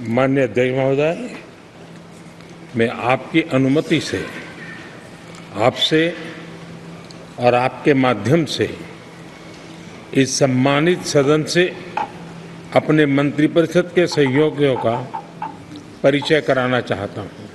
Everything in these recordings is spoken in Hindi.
माननीय अध्यक्ष महोदय, मैं आपकी अनुमति से आपसे और आपके माध्यम से इस सम्मानित सदन से अपने मंत्रिपरिषद के सहयोगियों का परिचय कराना चाहता हूं।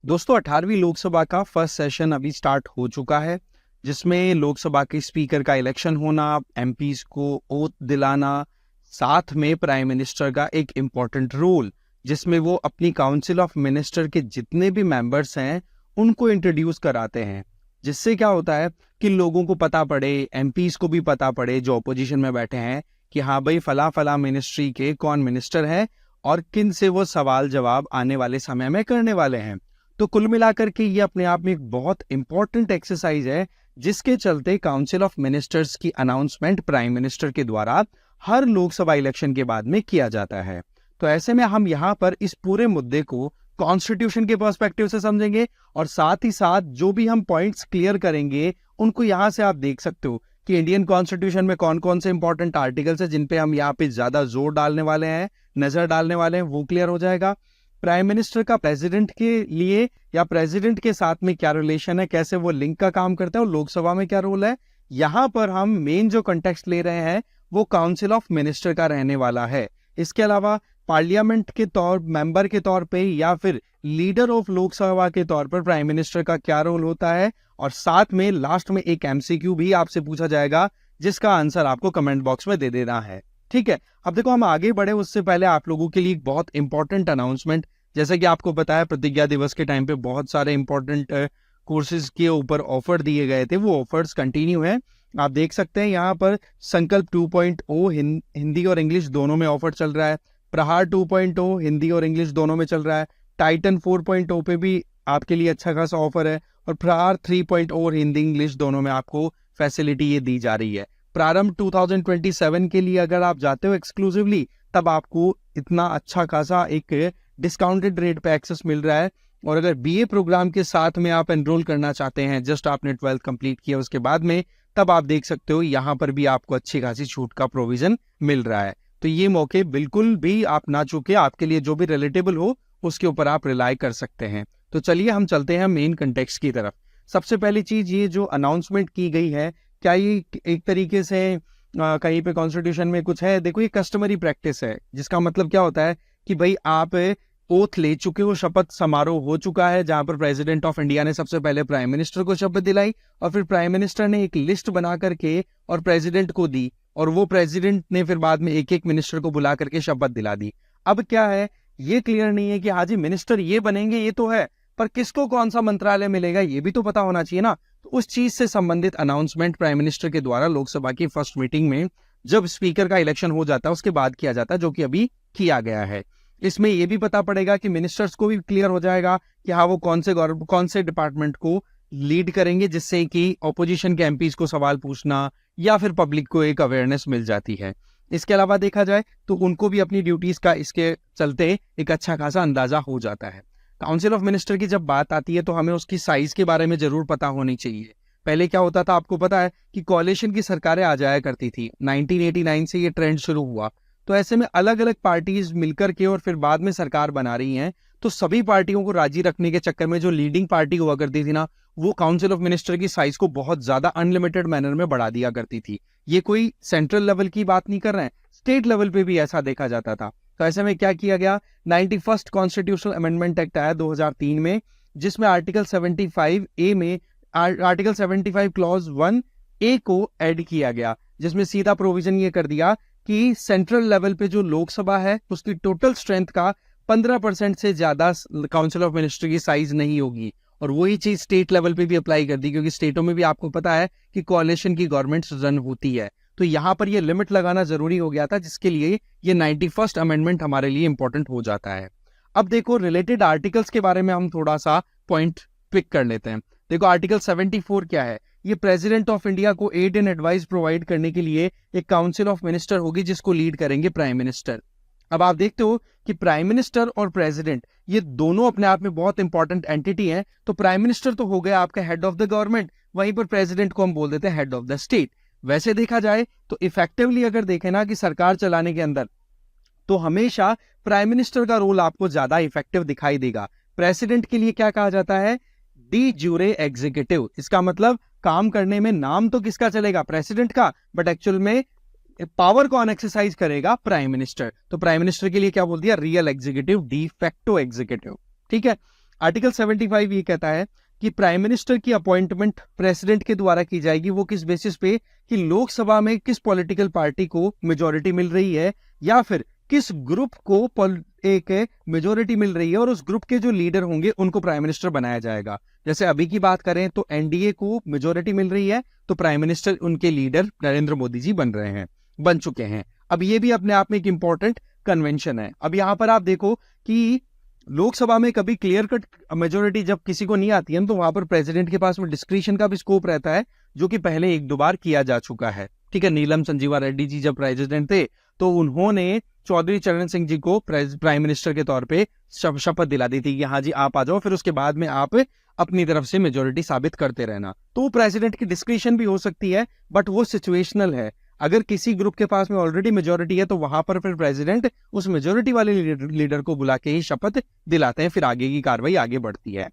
दोस्तों 18वीं लोकसभा का फर्स्ट सेशन अभी स्टार्ट हो चुका है, जिसमें लोकसभा के स्पीकर का इलेक्शन होना, एमपीज को ओथ दिलाना, साथ में प्राइम मिनिस्टर का एक इम्पोर्टेंट रोल जिसमें वो अपनी काउंसिल ऑफ मिनिस्टर के जितने भी मेंबर्स हैं उनको इंट्रोड्यूस कराते हैं, जिससे क्या होता है कि लोगों को पता पड़े, एमपीज को भी पता पड़े जो अपोजिशन में बैठे हैं कि हाँ भाई फला फला मिनिस्ट्री के कौन मिनिस्टर है और किन से वो सवाल जवाब आने वाले समय में करने वाले हैं। तो कुल मिलाकर के ये अपने आप में एक बहुत इंपॉर्टेंट एक्सरसाइज है, जिसके चलते काउंसिल ऑफ मिनिस्टर्स की अनाउंसमेंट प्राइम मिनिस्टर के द्वारा हर लोकसभा इलेक्शन के बाद में किया जाता है। तो ऐसे में हम यहाँ पर इस पूरे मुद्दे को कॉन्स्टिट्यूशन के पर्सपेक्टिव से समझेंगे और साथ ही साथ जो भी हम पॉइंट्स क्लियर करेंगे उनको यहाँ से आप देख सकते हो कि इंडियन कॉन्स्टिट्यूशन में कौन कौन से इंपॉर्टेंट आर्टिकल्स है जिन पे हम यहाँ पे ज्यादा जोर डालने वाले हैं, नजर डालने वाले हैं, वो क्लियर हो जाएगा। प्राइम मिनिस्टर का प्रेसिडेंट के लिए या प्रेसिडेंट के साथ में क्या रिलेशन है, कैसे वो लिंक का काम करता है और लोकसभा में क्या रोल है। यहाँ पर हम मेन जो कंटेक्स्ट ले रहे हैं वो काउंसिल ऑफ मिनिस्टर का रहने वाला है। इसके अलावा पार्लियामेंट के मेंबर के तौर पे या फिर लीडर ऑफ लोकसभा के तौर पर प्राइम मिनिस्टर का क्या रोल होता है, और साथ में लास्ट में एक एमसीक्यू भी आपसे पूछा जाएगा जिसका आंसर आपको कमेंट बॉक्स में दे देना है। ठीक है, अब देखो हम आगे बढ़े उससे पहले आप लोगों के लिए एक बहुत इंपॉर्टेंट अनाउंसमेंट, जैसे कि आपको पता है प्रतिज्ञा दिवस के टाइम पे बहुत सारे इंपॉर्टेंट कोर्सेज के ऊपर ऑफर दिए गए थे, वो ऑफर्स कंटिन्यू है। आप देख सकते हैं यहाँ पर संकल्प 2.0 हिंदी और इंग्लिश दोनों में ऑफर चल रहा है, प्रहार 2.0 हिंदी और इंग्लिश दोनों में चल रहा है, टाइटन 4.0 पे भी आपके लिए अच्छा खासा ऑफर है, और प्रहार 3.0 हिंदी इंग्लिश दोनों में आपको फैसिलिटी ये दी जा रही है। प्रारंभ 2027 के लिए अगर आप जाते हो एक्सक्लूसिवली, तब आपको इतना अच्छा खासा एक डिस्काउंटेड रेट पे एक्सेस मिल रहा है। और अगर बीए प्रोग्राम के साथ में आप एनरोल करना चाहते हैं, जस्ट आपने 12th कंप्लीट किया उसके बाद में, तब आप देख सकते हो यहाँ पर भी आपको अच्छी खासी छूट का प्रोविजन मिल रहा है। तो ये मौके बिल्कुल भी आप ना चूके, आपके लिए जो भी रिलेटेबल हो उसके ऊपर आप रिलाई कर सकते हैं। तो चलिए हम चलते हैं मेन कंटेक्स्ट की तरफ। सबसे पहली चीज, ये जो अनाउंसमेंट की गई है, क्या ये एक तरीके से कहीं पे कॉन्स्टिट्यूशन में कुछ है? देखो ये कस्टमरी प्रैक्टिस है, जिसका मतलब क्या होता है कि भाई आप ओथ ले चुके हो, शपथ समारोह हो चुका है जहां पर प्रेसिडेंट ऑफ इंडिया ने सबसे पहले प्राइम मिनिस्टर को शपथ दिलाई और फिर प्राइम मिनिस्टर ने एक लिस्ट बना करके और प्रेसिडेंट को दी, और वो प्रेसिडेंट ने फिर बाद में एक एक मिनिस्टर को बुला करके शपथ दिला दी। अब क्या है, ये क्लियर नहीं है कि हाँ जी मिनिस्टर ये बनेंगे, ये तो है, पर किसको कौन सा मंत्रालय मिलेगा ये भी तो पता होना चाहिए ना। तो उस चीज से संबंधित अनाउंसमेंट प्राइम मिनिस्टर के द्वारा लोकसभा की फर्स्ट मीटिंग में जब स्पीकर का इलेक्शन हो जाता है उसके बाद किया जाता है, जो कि अभी किया गया है। इसमें यह भी पता पड़ेगा कि मिनिस्टर्स को भी क्लियर हो जाएगा कि हाँ वो कौन से डिपार्टमेंट को लीड करेंगे, जिससे कि ऑपोजिशन के एमपीज को सवाल पूछना या फिर पब्लिक को एक अवेयरनेस मिल जाती है। इसके अलावा देखा जाए तो उनको भी अपनी ड्यूटीज का इसके चलते एक अच्छा खासा अंदाजा हो जाता है। काउंसिल ऑफ मिनिस्टर की जब बात आती है तो हमें उसकी साइज के बारे में जरूर पता होनी चाहिए। पहले क्या होता था आपको पता है कि कोalition की सरकारें आ जाया करती थी, 1989 से ये ट्रेंड शुरू हुआ। तो ऐसे में अलग अलग पार्टीज मिलकर के और फिर बाद में सरकार बना रही हैं, तो सभी पार्टियों को राजी रखने के चक्कर में जो लीडिंग पार्टी हुआ करती थी ना, वो काउंसिल ऑफ मिनिस्टर की साइज को बहुत ज्यादा अनलिमिटेड मैनर में बढ़ा दिया करती थी। ये कोई सेंट्रल लेवल की बात नहीं कर रहे हैं, स्टेट लेवल पे भी ऐसा देखा जाता था। तो ऐसे में क्या किया गया, 91st कॉन्स्टिट्यूशनल अमेंडमेंट एक्ट आया 2003 में, जिसमें आर्टिकल 75A में आर्टिकल 75 क्लॉज 1A को ऐड किया गया, जिसमें सीधा प्रोविजन ये कर दिया कि सेंट्रल लेवल पे जो लोकसभा है उसकी टोटल स्ट्रेंथ का 15% से ज्यादा काउंसिल ऑफ मिनिस्टर की साइज नहीं होगी। और वही चीज स्टेट लेवल पे भी अप्लाई कर दी, क्योंकि स्टेटों में भी आपको पता है कि कोalition की गवर्नमेंट रन होती है। तो यहाँ पर ये लिमिट लगाना जरूरी हो गया था, जिसके लिए ये 91st अमेंडमेंट हमारे लिए इंपॉर्टेंट हो जाता है। अब देखो रिलेटेड आर्टिकल्स के बारे में हम थोड़ा सा पॉइंट पिक कर लेते हैं। देखो आर्टिकल 74 क्या है, ये प्रेसिडेंट ऑफ इंडिया को एड एंड एडवाइस प्रोवाइड करने के लिए एक काउंसिल ऑफ मिनिस्टर होगी जिसको लीड करेंगे प्राइम मिनिस्टर। अब आप देखते हो कि प्राइम मिनिस्टर और प्रेसिडेंट ये दोनों अपने आप में बहुत इंपॉर्टेंट एंटिटी हैं। तो प्राइम मिनिस्टर तो हो गया आपका हेड ऑफ द गवर्नमेंट, वहीं पर प्रेसिडेंट को हम बोल देते हैं हेड ऑफ द स्टेट। वैसे देखा जाए तो इफेक्टिवली अगर देखें ना कि सरकार चलाने के अंदर तो हमेशा प्राइम मिनिस्टर का रोल आपको ज्यादा इफेक्टिव दिखाई देगा। प्रेसिडेंट के लिए क्या कहा जाता है? De jure executive. इसका मतलब काम करने में नाम तो किसका चलेगा? प्रेसिडेंट का, बट एक्चुअल में पावर कौन एक्सरसाइज करेगा? Prime minister. तो प्राइम मिनिस्टर के लिए क्या बोल दिया? Real executive, de facto executive. ठीक है। आर्टिकल 75 ये कहता है कि प्राइम मिनिस्टर की अपॉइंटमेंट प्रेसिडेंट के द्वारा की जाएगी। वो किस बेसिस पे? कि लोकसभा में किस पॉलिटिकल पार्टी को मेजोरिटी मिल रही है या फिर किस ग्रुप को एक मेजोरिटी मिल रही है और उस ग्रुप के जो लीडर होंगे उनको प्राइम मिनिस्टर बनाया जाएगा। जैसे अभी की बात करें तो एनडीए को मेजोरिटी मिल रही है, तो प्राइम मिनिस्टर उनके लीडर नरेंद्र मोदी जी बन चुके हैं। अब ये भी अपने आप में एक इंपॉर्टेंट कन्वेंशन है। अब यहां पर आप देखो कि लोकसभा में कभी क्लियर कट मेजोरिटी जब किसी को नहीं आती है तो वहां पर प्रेसिडेंट के पास में डिस्क्रिशन का भी स्कोप रहता है, जो कि पहले एक दो बार किया जा चुका है। ठीक है। नीलम संजीवा रेड्डी जी जब प्रेसिडेंट थे तो उन्होंने चौधरी चरण सिंह जी को प्राइम मिनिस्टर के तौर पे शपथ दिला दी थी कि हाँ जी आप आ जाओ, फिर उसके बाद में आप अपनी तरफ से मेजोरिटी साबित करते रहना। तो प्रेसिडेंट की डिस्क्रिशन भी हो सकती है, बट वो सिचुएशनल है। अगर किसी ग्रुप के पास में ऑलरेडी मेजोरिटी है तो वहां पर फिर प्रेसिडेंट उस मेजोरिटी वाले लीडर को बुला के ही शपथ दिलाते हैं, फिर आगे की कार्रवाई आगे बढ़ती है।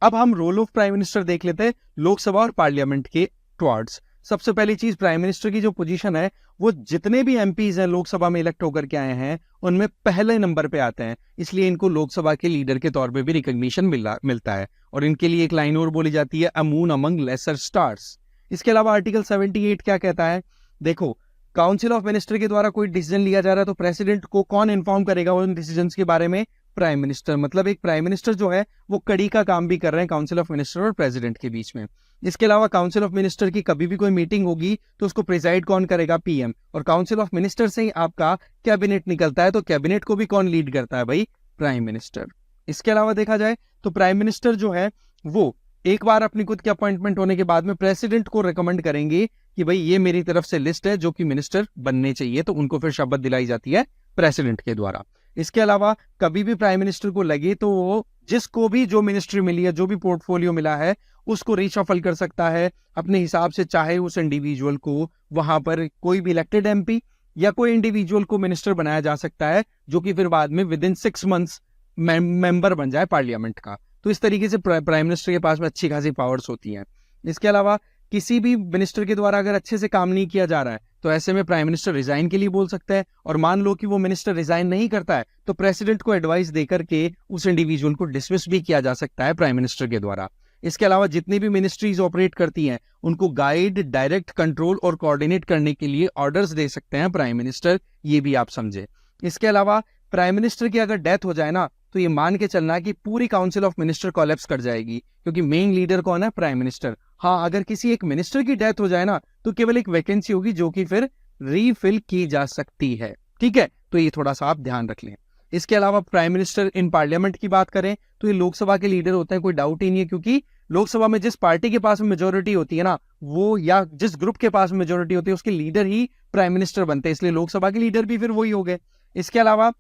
अब हम रोल ऑफ प्राइम मिनिस्टर देख लेते हैं लोकसभा और पार्लियामेंट के टुवर्ड्स। सबसे पहली चीज, प्राइम मिनिस्टर की जो पोजीशन है वो जितने भी एमपीज हैं लोकसभा में इलेक्ट होकर के आए हैं उनमें पहले नंबर पे आते हैं, इसलिए इनको लोकसभा के लीडर के तौर पे भी रिकॉग्निशन मिलता है। और इनके लिए एक लाइन और बोली जाती है, a moon among lesser stars. इसके अलावा आर्टिकल 78 क्या कहता है? देखो, काउंसिल ऑफ मिनिस्टर के द्वारा कोई डिसीजन लिया जा रहा है तो प्रेसिडेंट को कौन इन्फॉर्म करेगा उन डिसीजंस के बारे में? Prime minister. मतलब एक प्राइम मिनिस्टर जो है वो कड़ी का काम भी कर रहे हैं काउंसिल ऑफ मिनिस्टर और प्रेसिडेंट के बीच में। इसके अलावा काउंसिल ऑफ मिनिस्टर की कभी भी कोई मीटिंग होगी तो उसको प्रिजाइड कौन करेगा? पीएम। और काउंसिल ऑफ मिनिस्टर से ही आपका कैबिनेट निकलता है, तो कैबिनेट को भी कौन लीड करता है भाई? Prime minister. इसके अलावा देखा जाए तो प्राइम मिनिस्टर जो है वो एक बार अपनी खुद की अपॉइंटमेंट होने के बाद में प्रेसिडेंट को रिकमेंड करेंगे कि भाई ये मेरी तरफ से लिस्ट है जो कि मिनिस्टर बनने चाहिए, तो उनको फिर शपथ दिलाई जाती है प्रेसिडेंट के द्वारा। इसके अलावा कभी भी प्राइम मिनिस्टर को लगे तो वो जिसको भी जो मिनिस्ट्री मिली है, जो भी पोर्टफोलियो मिला है, उसको रीशफल कर सकता है अपने हिसाब से, चाहे उस इंडिविजुअल को वहां पर कोई भी इलेक्टेड एमपी या कोई इंडिविजुअल को मिनिस्टर बनाया जा सकता है, जो कि फिर बाद में विद इन 6 मंथ्स मेंबर बन जाए पार्लियामेंट का। तो इस तरीके से प्राइम मिनिस्टर के पास में अच्छी खासी पावर्स होती हैं। इसके अलावा किसी भी मिनिस्टर के द्वारा अगर अच्छे से काम नहीं किया जा रहा है तो ऐसे में प्राइम मिनिस्टर रिजाइन के लिए बोल सकता है, और मान लो कि वो मिनिस्टर रिजाइन नहीं करता है तो प्रेसिडेंट को एडवाइस देकर के उस इंडिविजुअल को डिसमिस भी किया जा सकता है प्राइम मिनिस्टर के द्वारा। इसके अलावा जितनी भी मिनिस्ट्रीज ऑपरेट करती हैं उनको गाइड, डायरेक्ट, कंट्रोल और कोऑर्डिनेट करने के लिए ऑर्डर्स दे सकते हैं प्राइम मिनिस्टर, ये भी आप समझे। इसके अलावा प्राइम मिनिस्टर की अगर डेथ हो जाए ना तो ये मान के चलना है कि पूरी काउंसिल ऑफ मिनिस्टर कोलैप्स कर जाएगी, क्योंकि मेन लीडर कौन है? Prime minister. हाँ, अगर किसी एक मिनिस्टर की डेथ हो जाए ना तो केवल एक वैकेंसी होगी जो कि फिर रीफिल की जा सकती है। ठीक है, तो ये थोड़ा सा आप ध्यान रख लें। इसके अलावा प्राइम मिनिस्टर इन पार्लियामेंट की बात करें तो ये लोकसभा के लीडर होते हैं, कोई डाउट ही नहीं है, क्योंकि लोकसभा में जिस पार्टी के पास मेजोरिटी होती है ना, वो या जिस ग्रुप के पास मेजोरिटी होती है उसके लीडर ही प्राइम मिनिस्टर बनते हैं, इसलिए लोकसभा के लीडर भी फिर वही हो गए। इसके अलावा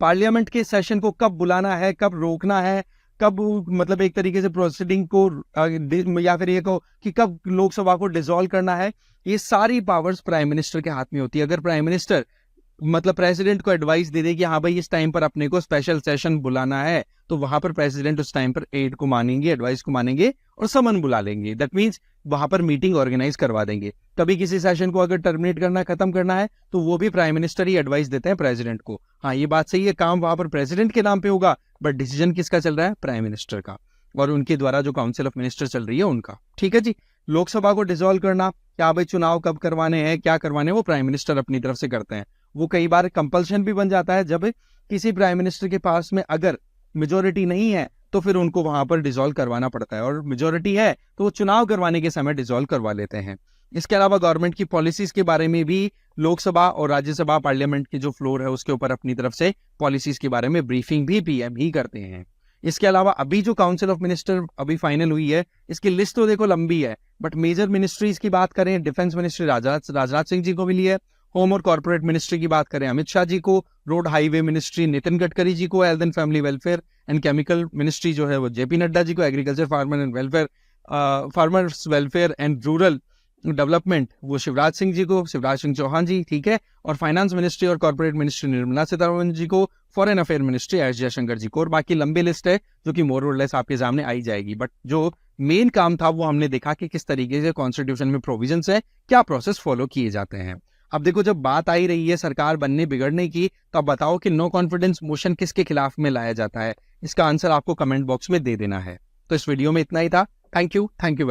पार्लियामेंट के सेशन को कब बुलाना है, कब रोकना है, कब मतलब एक तरीके से प्रोसीडिंग को या फिर ये कहो कि कब लोकसभा को डिसॉल्व करना है, ये सारी पावर्स प्राइम मिनिस्टर के हाथ में होती है। अगर प्राइम मिनिस्टर मतलब प्रेसिडेंट को एडवाइस दे दे कि हाँ भाई इस टाइम पर अपने को स्पेशल सेशन बुलाना है, तो वहां पर प्रेसिडेंट उस टाइम पर एड को मानेंगे, एडवाइस को मानेंगे और समन बुला लेंगे। दैट मींस वहां पर मीटिंग ऑर्गेनाइज करवा देंगे। कभी किसी सेशन को अगर टर्मिनेट करना है, खत्म करना है, तो वो भी प्राइम मिनिस्टर ही एडवाइस देते हैं प्रेसिडेंट को। हाँ, ये बात सही है, काम वहां पर प्रेसिडेंट के नाम पे होगा, बट डिसीजन किसका चल रहा है? प्राइम मिनिस्टर का, और उनके द्वारा जो काउंसिल ऑफ मिनिस्टर चल रही है उनका। ठीक है जी। लोकसभा को डिसॉल्व करना, क्या भाई चुनाव कब करवाने हैं, क्या करवाने, वो प्राइम मिनिस्टर अपनी तरफ से करते हैं। वो कई बार कंपल्शन भी बन जाता है, जब किसी प्राइम मिनिस्टर के पास में अगर मेजोरिटी नहीं है तो फिर उनको वहां पर डिसॉल्व करवाना पड़ता है, और मेजोरिटी है तो वो चुनाव करवाने के समय डिसॉल्व करवा लेते हैं। इसके अलावा गवर्नमेंट की पॉलिसीज के बारे में भी लोकसभा और राज्यसभा पार्लियामेंट की जो फ्लोर है उसके ऊपर अपनी तरफ से पॉलिसीज के बारे में ब्रीफिंग भी पीएम ही करते हैं। इसके अलावा अभी जो काउंसिल ऑफ मिनिस्टर अभी फाइनल हुई है, इसकी लिस्ट तो देखो लंबी है, बट मेजर मिनिस्ट्रीज की बात करें, डिफेंस मिनिस्ट्री राजनाथ सिंह जी को मिली है, होम और कॉर्पोरेट मिनिस्ट्री की बात करें अमित शाह जी को, road highway ministry Nitin Gadkari ji को, health and family welfare and chemical ministry जो है वो जेपी नड्डा जी को, agriculture farmers welfare and rural development वो शिवराज सिंह जी को, शिवराज सिंह चौहान जी, ठीक है, और फाइनेंस मिनिस्ट्री और कॉर्पोरेट मिनिस्ट्री निर्मला सीतारमण जी को, foreign affair ministry S Jaishankar ji को, और बाकी लंबी लिस्ट है जो कि मोर और लेस आपके सामने आई जाएगी। बट जो मेन काम था वो हमने देखा कि किस तरीके से कॉन्स्टिट्यूशन में प्रोविजंस है, क्या प्रोसेस फॉलो किए जाते हैं। अब देखो, जब बात आई रही है सरकार बनने बिगड़ने की, तो अब बताओ कि नो कॉन्फिडेंस मोशन किसके खिलाफ में लाया जाता है। इसका आंसर आपको कमेंट बॉक्स में दे देना है। तो इस वीडियो में इतना ही था। Thank you very